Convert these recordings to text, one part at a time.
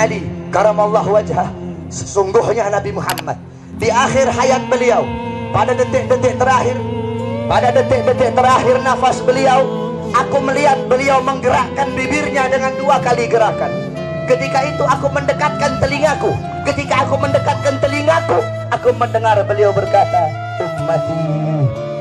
Ali karamallahu wajhah, sesungguhnya Nabi Muhammad di akhir hayat beliau, pada detik-detik terakhir nafas beliau, aku melihat beliau menggerakkan bibirnya dengan 2 kali gerakan. Ketika itu aku mendekatkan telingaku. Ketika aku mendekatkan telingaku, aku mendengar beliau berkata, ummati,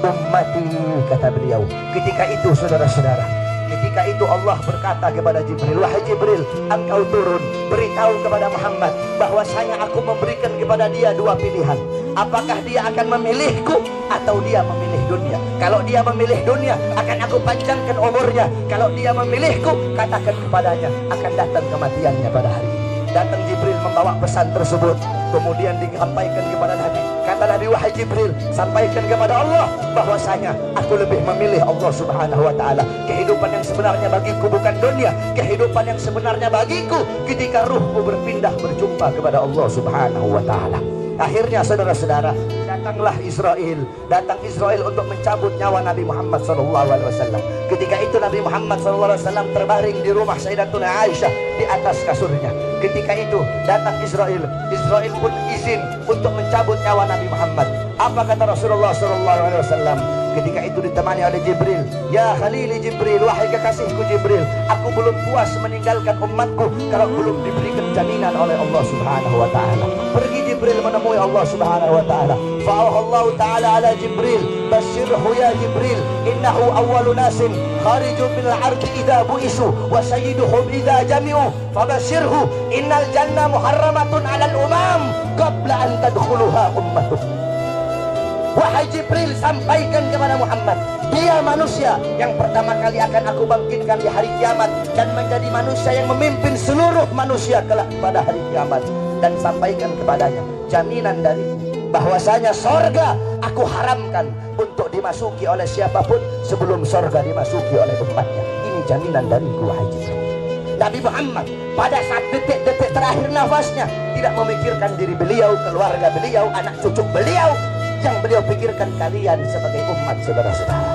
ummati, kata beliau. Ketika itu saudara-saudara, ketika itu Allah berkata kepada Jibril, wahai Jibril, engkau turun, beritahu kepada Muhammad bahwasanya aku memberikan kepada dia 2 pilihan. Apakah dia akan memilihku atau dia memilih dunia? Kalau dia memilih dunia, akan aku panjangkan umurnya. Kalau dia memilihku, katakan kepadanya akan datang kematiannya pada hari ini. Datang Jibril membawa pesan tersebut, kemudian disampaikan kepada Nabi. Kata Nabi, wahai Jibril, sampaikan kepada Allah bahwasanya aku lebih memilih Allah subhanahu wa ta'ala. Kehidupan yang sebenarnya bagiku bukan dunia. Kehidupan yang sebenarnya bagiku ketika ruhku berpindah berjumpa kepada Allah subhanahu wa ta'ala. Akhirnya saudara-saudara, datanglah Israel. Datang Israel untuk mencabut nyawa Nabi Muhammad SAW. Ketika itu Nabi Muhammad SAW terbaring di rumah Sayyidatuna Aisyah di atas kasurnya. Ketika itu datang Israel. Israel pun izin untuk mencabut nyawa Nabi Muhammad. Apa kata Rasulullah SAW? Ketika itu ditemani oleh Jibril. Ya Khalili Jibril, wahai kekasihku Jibril, aku belum puas meninggalkan umatku kalau belum diberikan jaminan oleh Allah subhanahu wa ta'ala. Pergi Jibril menemui Allah subhanahu wa ta'ala. Fa'ahallahu ta'ala ala Jibril, basyirhu ya Jibril, innahu awwalu nasin khariju minal ardi idha bu'isu wa sayyiduhum idha jami'u, fabasyirhu innal jannah muharramatun alal umam qabla an tadkhuluha ummatuh. Wahai Jibril, sampaikan kepada Muhammad, dia manusia yang pertama kali akan aku bangkitkan di hari kiamat dan menjadi manusia yang memimpin seluruh manusia kelak pada hari kiamat. Dan sampaikan kepadanya jaminan dariku bahwasanya sorga aku haramkan untuk dimasuki oleh siapapun sebelum sorga dimasuki oleh umatnya. Ini jaminan dariku wahai Jibril. Nabi Muhammad pada saat detik-detik terakhir nafasnya tidak memikirkan diri beliau, keluarga beliau, anak cucu beliau. Yang beliau pikirkan kalian sebagai umat saudara-saudara.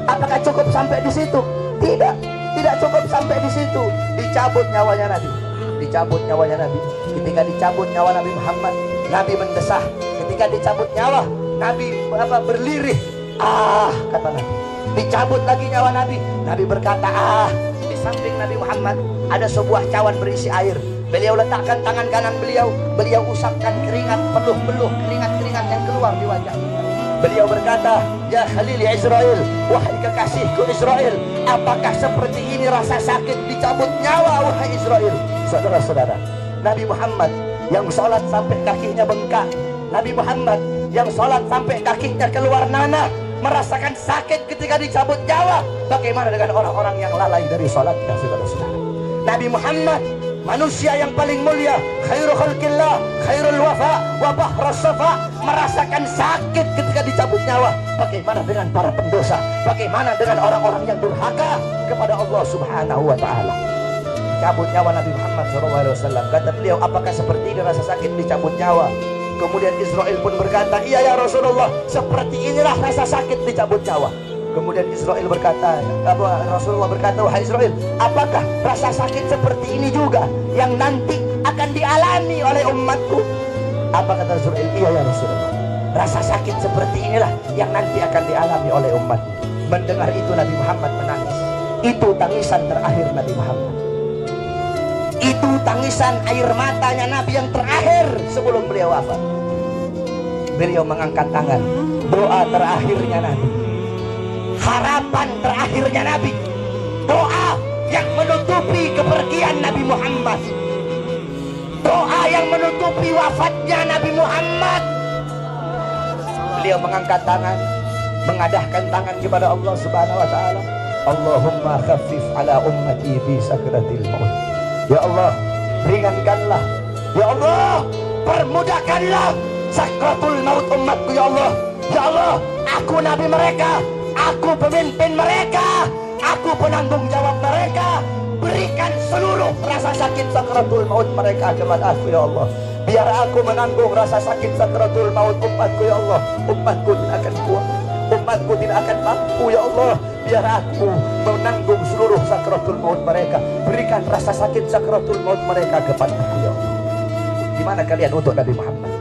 Apakah cukup sampai di situ? Tidak, tidak cukup sampai di situ. Dicabut nyawanya Nabi. Dicabut nyawanya Nabi. Ketika dicabut nyawa Nabi Muhammad, Nabi mendesah. Ketika dicabut nyawa, Nabi berlirih. Ah, kata Nabi. Dicabut lagi nyawa Nabi. Nabi berkata, ah. Di samping Nabi Muhammad ada sebuah cawan berisi air. Beliau letakkan tangan kanan beliau, beliau usapkan keringat, peluh-peluh keringat-keringat yang keluar di wajah. Beliau berkata, ya Khalil Israel, wahai kekasihku Israel, apakah seperti ini rasa sakit dicabut nyawa wahai Israel? Saudara-saudara, Nabi Muhammad yang sholat sampai kakinya bengkak, Nabi Muhammad yang sholat sampai kakinya keluar nanah, merasakan sakit ketika dicabut nyawa. Bagaimana dengan orang-orang yang lalai dari sholatnya, saudara-saudara? Nabi Muhammad, manusia yang paling mulia, khairul khalqillah, khairul wafa, wa bahrus safa, merasakan sakit ketika dicabut nyawa. Bagaimana dengan para pendosa? Bagaimana dengan orang-orang yang durhaka kepada Allah subhanahu wa ta'ala? Cabut nyawa Nabi Muhammad SAW. Kata beliau, apakah seperti ini rasa sakit dicabut nyawa? Kemudian Israel pun berkata, iya ya Rasulullah, seperti inilah rasa sakit dicabut nyawa. Kemudian Israel berkata, Rasulullah berkata, wahai Israel, apakah rasa sakit seperti ini juga yang nanti akan dialami oleh umatku? Apa kata Israel? Iya ya Rasulullah, rasa sakit seperti inilah yang nanti akan dialami oleh umatku. Mendengar itu Nabi Muhammad menangis. Itu tangisan terakhir Nabi Muhammad. Itu tangisan air matanya Nabi yang terakhir sebelum beliau wafat. Beliau mengangkat tangan, doa terakhirnya Nabi, harapan terakhirnya Nabi, doa yang menutupi kepergian Nabi Muhammad, doa yang menutupi wafatnya Nabi Muhammad. Beliau mengangkat tangan, mengadahkan tangan kepada Allah subhanahu wa ta'ala. Allahumma khaffif ala ummati fi sakratil maut. Ya Allah, ringankanlah. Ya Allah, permudahkanlah sakratul maut umatku. Ya Allah, ya Allah, aku nabi mereka, aku pemimpin mereka, aku penanggung jawab mereka. Berikan seluruh rasa sakit sakratul maut mereka kepada aku ya Allah. Biar aku menanggung rasa sakit sakratul maut umatku ya Allah. Umatku tidak akan kuat, umatku tidak akan mampu ya Allah. biar aku menanggung seluruh sakratul maut mereka. Berikan rasa sakit sakratul maut mereka kepada aku ya Allah. Gimana kalian untuk Nabi Muhammad?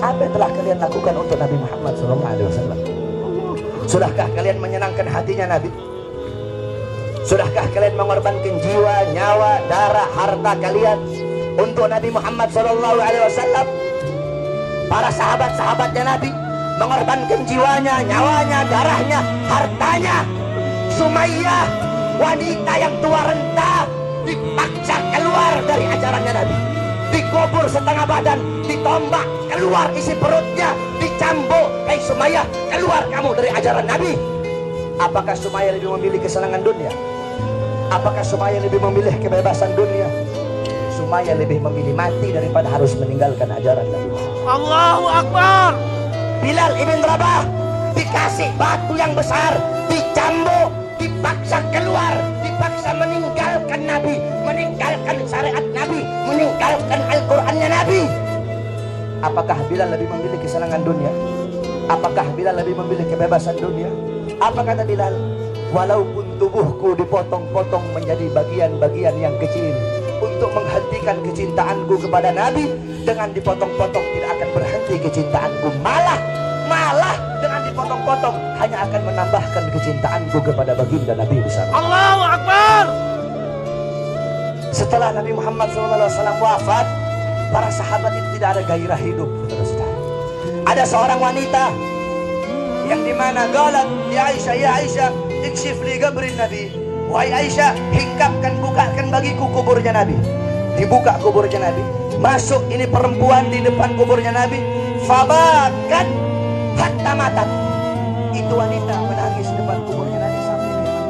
Apa yang telah kalian lakukan untuk Nabi Muhammad SAW? Sudahkah kalian menyenangkan hatinya Nabi? Sudahkah kalian mengorbankan jiwa, nyawa, darah, harta kalian untuk Nabi Muhammad SAW? Para sahabat-sahabatnya Nabi mengorbankan jiwanya, nyawanya, darahnya, hartanya. Sumayyah, wanita yang tua renta, dipaksa keluar dari ajarannya Nabi, dikubur setengah badan, ditombak, keluar isi perutnya, dicambuk. Hei Sumayyah, keluar kamu dari ajaran Nabi. Apakah Sumayyah lebih memilih kesenangan dunia? Apakah Sumayyah lebih memilih kebebasan dunia? Sumayyah lebih memilih mati daripada harus meninggalkan ajaran Nabi. Allahu Akbar. Bilal ibn Rabah dikasih batu yang besar, dicambuk, dipaksa keluar, dipaksa meninggalkan Nabi, meninggalkan syariat Nabi, meninggalkan Al-Qur'annya Nabi. Apakah Bilal lebih memilih kesenangan dunia? Apakah Bilal lebih memilih kebebasan dunia? Apa kata Bilal? Walaupun tubuhku dipotong-potong menjadi bagian-bagian yang kecil untuk menghentikan kecintaanku kepada Nabi, dengan dipotong-potong tidak akan berhenti kecintaanku, malah dengan dipotong-potong hanya akan menambahkan kecintaanku kepada baginda Nabi besar. Allahu Akbar. Setelah Nabi Muhammad SAW wafat, para sahabat itu tidak ada gairah hidup, saudara-saudara. Ada seorang wanita yang dimana galat, ya Aisyah, ikshif li qabrin Nabi. Wahai Aisyah, hingkapkan, bukakan bagiku kuburnya Nabi. Dibuka kuburnya Nabi. Masuk ini perempuan di depan kuburnya Nabi. Fabakat hatta matat. Itu wanita menangis di depan kuburnya Nabi sampai dia mati.